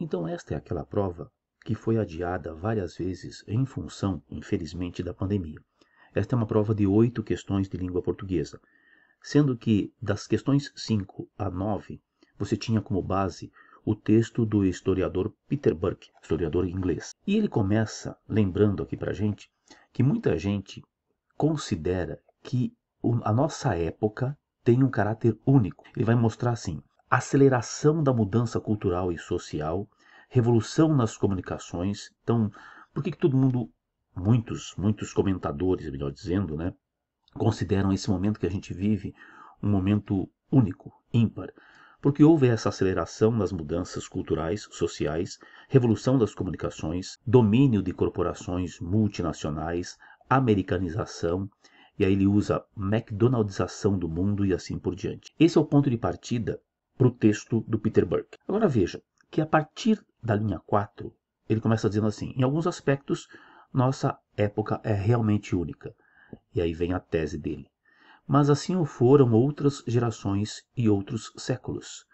Então esta é aquela prova que foi adiada várias vezes em função, infelizmente, da pandemia. Esta é uma prova de 8 questões de língua portuguesa, sendo que das questões 5 a 9, você tinha como base o texto do historiador Peter Burke, historiador inglês. E ele começa lembrando aqui pra gente que muita gente considera que a nossa época tem um caráter único. Ele vai mostrar assim: aceleração da mudança cultural e social, revolução nas comunicações. Então, por que todo mundo, muitos comentadores, melhor dizendo, né, consideram esse momento que a gente vive um momento único, ímpar? Porque houve essa aceleração nas mudanças culturais, sociais, revolução das comunicações, domínio de corporações multinacionais, americanização, e aí ele usa McDonaldização do mundo e assim por diante. Esse é o ponto de partida para o texto do Peter Burke. Agora veja que a partir da linha 4, ele começa dizendo assim: em alguns aspectos, nossa época é realmente única. E aí vem a tese dele. Mas assim o foram outras gerações e outros séculos.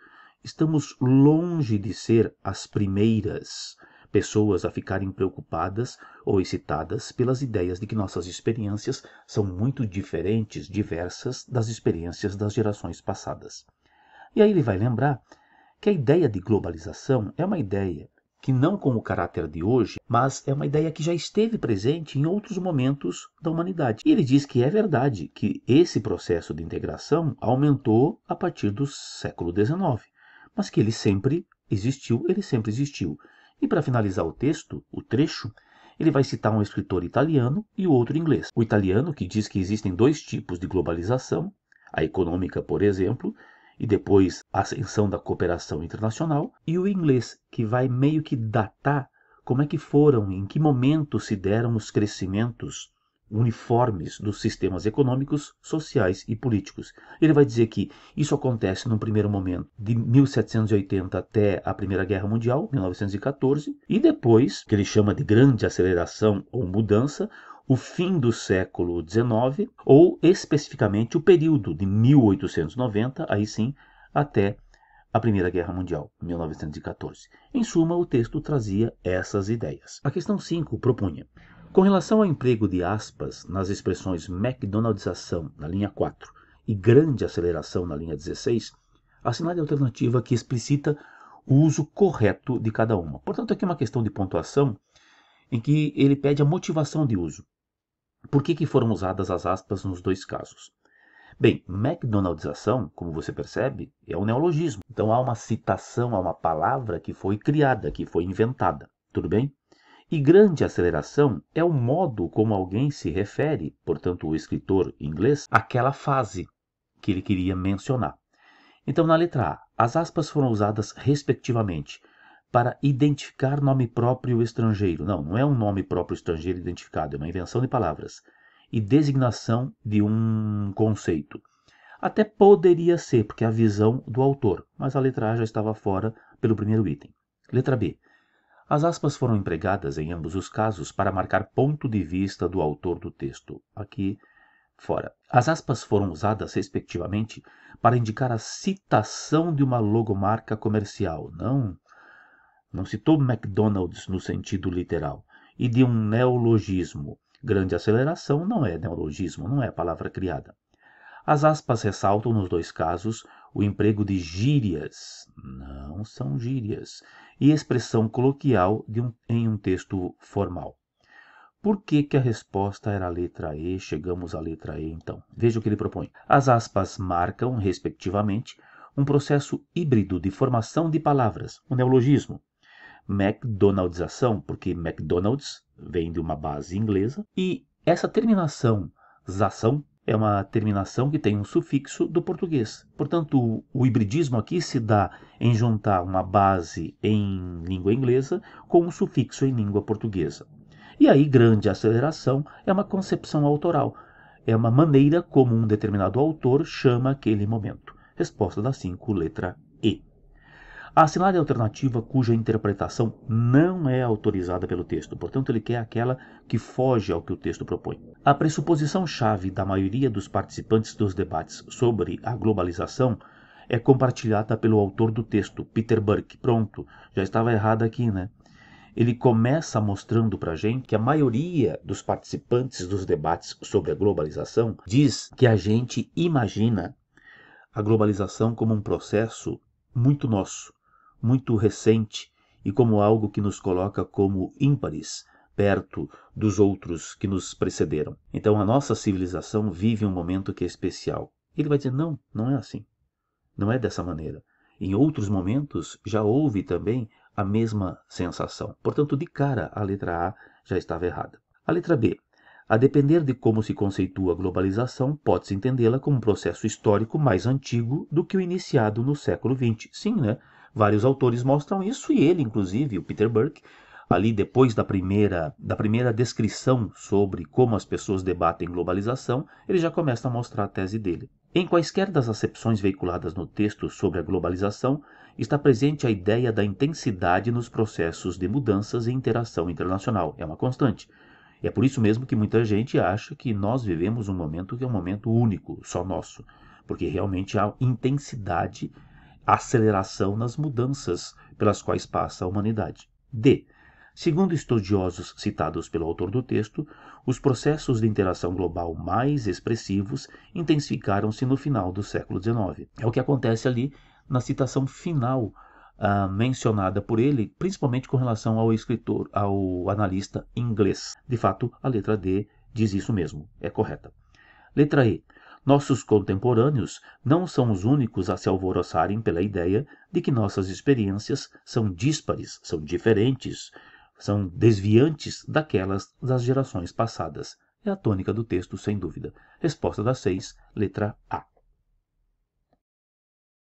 Estamos longe de ser as primeiras pessoas a ficarem preocupadas ou excitadas pelas ideias de que nossas experiências são muito diferentes, diversas das experiências das gerações passadas. E aí ele vai lembrar que a ideia de globalização é uma ideia que não com o caráter de hoje, mas é uma ideia que já esteve presente em outros momentos da humanidade. E ele diz que é verdade que esse processo de integração aumentou a partir do século XIX, mas que ele sempre existiu. E para finalizar o texto, o trecho, ele vai citar um escritor italiano e o outro inglês. O italiano, que diz que existem 2 tipos de globalização, a econômica, por exemplo, e depois a ascensão da cooperação internacional, e o inglês, que vai meio que datar como é que foram, em que momento se deram os crescimentos uniformes dos sistemas econômicos, sociais e políticos. Ele vai dizer que isso acontece num primeiro momento de 1780 até a Primeira Guerra Mundial, 1914, e depois, que ele chama de grande aceleração ou mudança, o fim do século XIX, ou especificamente o período de 1890, aí sim, até a Primeira Guerra Mundial, 1914. Em suma, o texto trazia essas ideias. A questão 5 propunha: com relação ao emprego de aspas nas expressões McDonaldização na linha 4 e grande aceleração na linha 16, assinale a alternativa que explicita o uso correto de cada uma. Portanto, aqui é uma questão de pontuação em que ele pede a motivação de uso. Por que foram usadas as aspas nos 2 casos? Bem, McDonaldização, como você percebe, é um neologismo. Então há uma citação a uma palavra que foi criada, que foi inventada. Tudo bem? E grande aceleração é o modo como alguém se refere, portanto o escritor inglês, àquela fase que ele queria mencionar. Então na letra A, as aspas foram usadas respectivamente para identificar nome próprio estrangeiro. Não é um nome próprio estrangeiro identificado, é uma invenção de palavras. E designação de um conceito. Até poderia ser, porque é a visão do autor, mas a letra A já estava fora pelo primeiro item. Letra B. As aspas foram empregadas em ambos os casos para marcar ponto de vista do autor do texto. Aqui fora. As aspas foram usadas, respectivamente, para indicar a citação de uma logomarca comercial. Não citou McDonald's no sentido literal. E de um neologismo. Grande aceleração não é neologismo, não é palavra criada. As aspas ressaltam nos 2 casos o emprego de gírias, não são gírias, e expressão coloquial em um texto formal. Por que a resposta era a letra E? Chegamos à letra E, então. Veja o que ele propõe. As aspas marcam, respectivamente, um processo híbrido de formação de palavras, um neologismo. McDonaldização, porque McDonald's vem de uma base inglesa, e essa terminação, zação, é uma terminação que tem um sufixo do português. Portanto, o hibridismo aqui se dá em juntar uma base em língua inglesa com um sufixo em língua portuguesa. E aí, grande aceleração é uma concepção autoral, é uma maneira como um determinado autor chama aquele momento. Resposta da 5, letra E. Assinale a alternativa cuja interpretação não é autorizada pelo texto, portanto ele quer aquela que foge ao que o texto propõe. A pressuposição-chave da maioria dos participantes dos debates sobre a globalização é compartilhada pelo autor do texto, Peter Burke. Pronto, já estava errado aqui, né? Ele começa mostrando para a gente que a maioria dos participantes dos debates sobre a globalização diz que a gente imagina a globalização como um processo muito nosso, muito recente e como algo que nos coloca como ímpares perto dos outros que nos precederam. Então a nossa civilização vive um momento que é especial. Ele vai dizer, não, não é assim. Não é dessa maneira. Em outros momentos já houve também a mesma sensação. Portanto, de cara, a letra A já estava errada. A letra B. A depender de como se conceitua a globalização, pode-se entendê-la como um processo histórico mais antigo do que o iniciado no século XX. Sim, né? Vários autores mostram isso e ele, inclusive, o Peter Burke, ali depois da primeira descrição sobre como as pessoas debatem globalização, ele já começa a mostrar a tese dele. Em quaisquer das acepções veiculadas no texto sobre a globalização, está presente a ideia da intensidade nos processos de mudanças e interação internacional. É uma constante. E é por isso mesmo que muita gente acha que nós vivemos um momento que é um momento único, só nosso. Porque realmente há intensidade, aceleração nas mudanças pelas quais passa a humanidade. D. Segundo estudiosos citados pelo autor do texto, os processos de interação global mais expressivos intensificaram-se no final do século XIX. É o que acontece ali na citação final mencionada por ele, principalmente com relação ao escritor, ao analista inglês. De fato, a letra D diz isso mesmo, é correta. Letra E. Nossos contemporâneos não são os únicos a se alvoroçarem pela ideia de que nossas experiências são díspares, são diferentes, são desviantes daquelas das gerações passadas. É a tônica do texto, sem dúvida. Resposta da 6, letra A.